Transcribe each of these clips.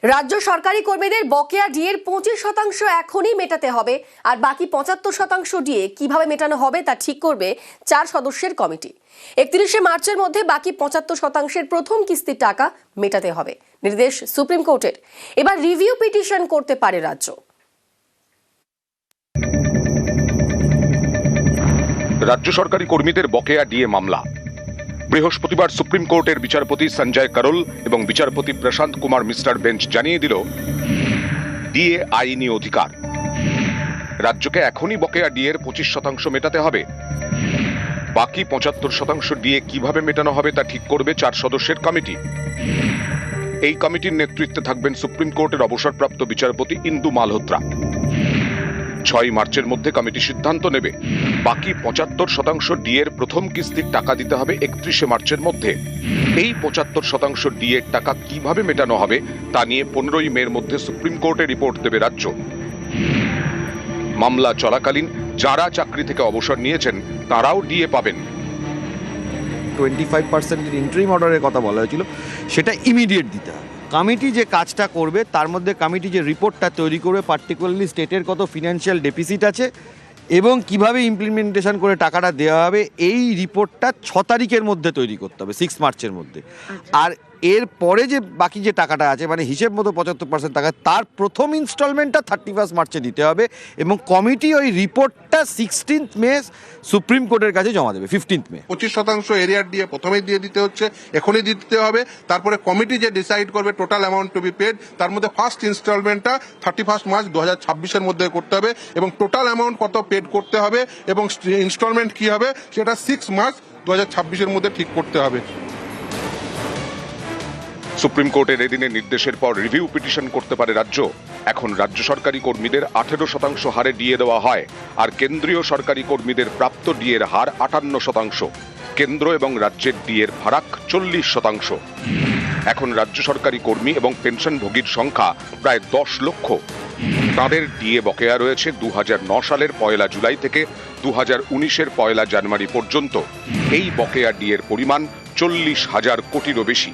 রাজ্য সরকারি কর্মীদের বকেয়া ডিএর 25% এখনই মেটাতে হবে, আর বাকি 75% ডিএ কিভাবে মেটানো হবে তা ঠিক করবে 4 সদস্যের কমিটি। 31শে মার্চের মধ্যে বাকি 75%-এর প্রথম কিস্তির টাকা মেটাতে হবে, নির্দেশ সুপ্রিম কোর্টের। এবার রিভিউ পিটিশন করতে পারে রাজ্য। রাজ্য সরকারি কর্মীদের বকেয়া ডিএ মামলা। বৃহস্পতিবার সুপ্রিম কোর্টের বিচারপতি সঞ্জয় করল এবং বিচারপতি প্রশান্ত কুমার মিশ্রার বেঞ্চ জানিয়ে দিল, ডিএ আইনি অধিকার। রাজ্যকে এখনই বকেয়া ডিএর 25% মেটাতে হবে। বাকি 75% ডিএ কিভাবে মেটানো হবে তা ঠিক করবে 4 সদস্যের কমিটি। এই কমিটির নেতৃত্বে থাকবেন সুপ্রিম কোর্টের অবসরপ্রাপ্ত বিচারপতি ইন্দু মালহোত্রা। 6 মার্চের মধ্যে কমিটি সিদ্ধান্ত নেবে বাকি 75% ডিএর প্রথম কিস্তির টাকা দিতে হবে 31শে মার্চের মধ্যে। এই 75% ডিএর টাকা কিভাবে মেটানো হবে তা নিয়ে 15ই মের মধ্যে সুপ্রিম কোর্টে রিপোর্ট দেবে রাজ্য। মামলা চলাকালীন যারা চাকরি থেকে অবসর নিয়েছেন তারাও ডিএ পাবেন। 25% ইন্টারিম অর্ডারের কথা বলা হয়েছিল, সেটা ইমিডিয়েট দিতে হবে। কমিটি যে কাজটা করবে তার মধ্যে কমিটি যে রিপোর্টটা তৈরি করবে, পার্টিকুলারলি স্টেটের কত ফিনান্সিয়াল ডেফিসিট আছে এবং কিভাবে ইমপ্লিমেন্টেশন করে টাকাটা দেওয়া হবে, এই রিপোর্টটা 6 তারিখের মধ্যে তৈরি করতে হবে, 6 মার্চের মধ্যে। আর এর পরে যে বাকি যে টাকাটা আছে, মানে হিসেব মতো 75% টাকা, তার প্রথম ইনস্টলমেন্টটা 31 মার্চে দিতে হবে এবং কমিটি ওই রিপোর্টটা 16 মে সুপ্রিম কোর্টের কাছে জমা দেবে। 15 মে 25% এরিয়ার দিয়ে প্রথমেই দিয়ে দিতে হচ্ছে, এখনই দিতে হবে। তারপরে কমিটি যে ডিসাইড করবে total amount to be paid, তার মধ্যে ফার্স্ট ইনস্টলমেন্টটা 31 মার্চ 2026-এর মধ্যে করতে হবে এবং টোটাল অ্যামাউন্ট কত পেড করতে হবে এবং ইনস্টলমেন্ট কি হবে সেটা 6 মার্চ 2026-এর মধ্যে ঠিক করতে হবে। সুপ্রিম কোর্টের এদিনের নির্দেশের পর রিভিউ পিটিশন করতে পারে রাজ্য। এখন রাজ্য সরকারি কর্মীদের 18% হারে ডিএ দেওয়া হয়, আর কেন্দ্রীয় সরকারি কর্মীদের প্রাপ্ত ডিএর হার 58%। কেন্দ্র এবং রাজ্যের ডিএর ফারাক 40%। এখন রাজ্য সরকারি কর্মী এবং পেনশনভোগীর সংখ্যা প্রায় 10 লক্ষ। তাদের ডিএ বকেয়া রয়েছে 2009 সালের 1 জুলাই থেকে 2019-এর 1 জানুয়ারি পর্যন্ত। এই বকেয়া ডিএর পরিমাণ 40,000 কোটিরও বেশি।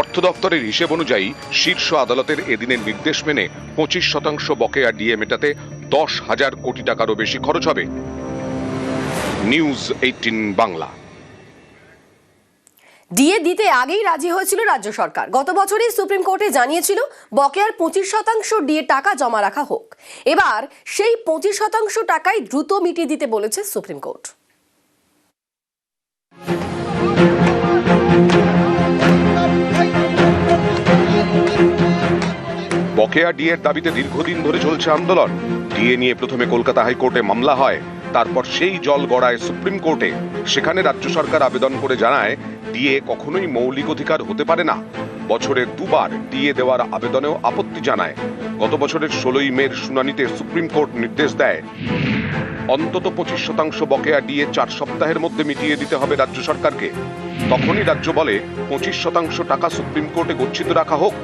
অর্থ দপ্তরের হিসেব অনুযায়ী শীর্ষ আদালতের এদিনের নির্দেশ মেনে 25% বকেয়া ডিএ মেটাতে 10,000 কোটি টাকারও বেশি খরচ হবে। নিউজ 18 বাংলা। ডিএ দিতে আগেই রাজি হয়েছিল রাজ্য সরকার। গত বছরই সুপ্রিম কোর্টে জানিয়েছিল বকেয়ার 25% ডিএ টাকা জমা রাখা হোক। এবার সেই 25% টাকাই দ্রুত মিটিয়ে দিতে বলেছে সুপ্রিম কোর্ট। বকেয়া ডিএর দাবিতে দীর্ঘদিন ধরে চলছে আন্দোলন। ডিএ নিয়ে প্রথমে কলকাতা হাইকোর্টে মামলা হয়, তারপর সেই জল গড়ায় সুপ্রিম কোর্টে। সেখানে রাজ্য সরকার আবেদন করে জানায় ডিএ কখনোই মৌলিক অধিকার হতে পারে না। বছরে 2 বার ডিএ দেওয়ার আবেদনেও আপত্তি জানায়। গত বছরের 16ই মের শুনানিতে সুপ্রিম কোর্ট নির্দেশ দেয় অন্তত 25% বকেয়া ডিএ 4 সপ্তাহের মধ্যে মিটিয়ে দিতে হবে রাজ্য সরকারকে। তখনই রাজ্য বলে 25% টাকা সুপ্রিম কোর্টে গচ্ছিত রাখা হোক,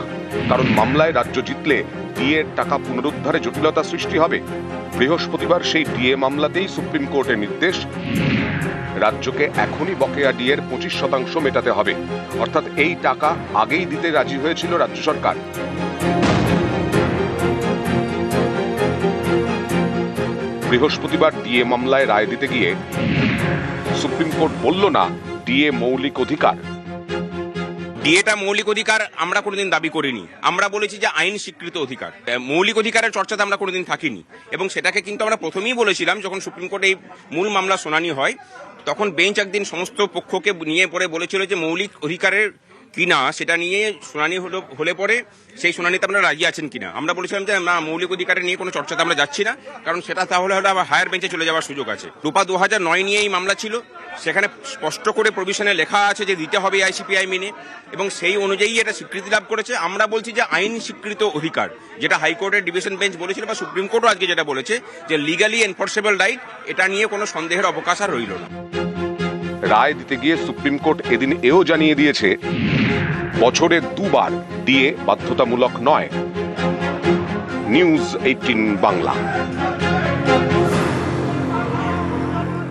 কারণ মামলায় রাজ্য জিতলে ডিএর টাকা পুনরুদ্ধারে জটিলতা সৃষ্টি হবে। বৃহস্পতিবার সেই ডিএ মামলাতেই সুপ্রিম কোর্টের নির্দেশ, রাজ্যকে এখনই বকেয়া ডিএর 25% মেটাতে হবে। অর্থাৎ এই টাকা আগেই দিতে রাজি হয়েছিল রাজ্য সরকার। বৃহস্পতিবার ডিএ মামলায় রায় দিতে গিয়ে সুপ্রিম কোর্ট বলল না ডিএ মৌলিক অধিকার। ডিএটা মৌলিক অধিকার আমরা কোনোদিন দাবি করিনি। আমরা বলেছি যে আইন স্বীকৃত অধিকার। মৌলিক অধিকারের চর্চাতে আমরা কোনোদিন থাকিনি এবং সেটাকে কিন্তু আমরা প্রথমেই বলেছিলাম। যখন সুপ্রিম কোর্টে এই মূল মামলা শুনানি হয়, তখন বেঞ্চ একদিন সমস্ত পক্ষকে নিয়ে পড়ে বলেছিল যে মৌলিক অধিকারের কিনা সেটা নিয়ে শুনানি হলে পরে সেই শুনানিতে আপনারা রাজি আছেন কিনা। আমরা বলেছিলাম যে না, মৌলিক অধিকারের নিয়ে কোনো চর্চাতে আমরা যাচ্ছি না, কারণ সেটা তাহলে হলে আবার হায়ার বেঞ্চে চলে যাওয়ার সুযোগ আছে। রূপা 2009 নিয়ে এই মামলা ছিল, সেখানে স্পষ্ট করে প্রভিশনে লেখা আছে যে দিতে হবে আইসিপিআই মেনে, এবং সেই অনুযায়ী এটা স্বীকৃতি লাভ করেছে। আমরা বলছি যে আইন স্বীকৃত অধিকার, যেটা হাইকোর্টের ডিভিশন বেঞ্চ বলেছিল বা সুপ্রিম কোর্টও আজকে যেটা বলেছে যে লিগালি এনফোর্সেবল রাইট, এটা নিয়ে কোনো সন্দেহের অবকাশ আর রইল না। রায় দিতে গিয়ে সুপ্রিম কোর্ট এদিন এও জানিয়ে দিয়েছে বছরে 2 বার ডিএ বাধ্যতামূলক নয়। নিউজ 18 বাংলা।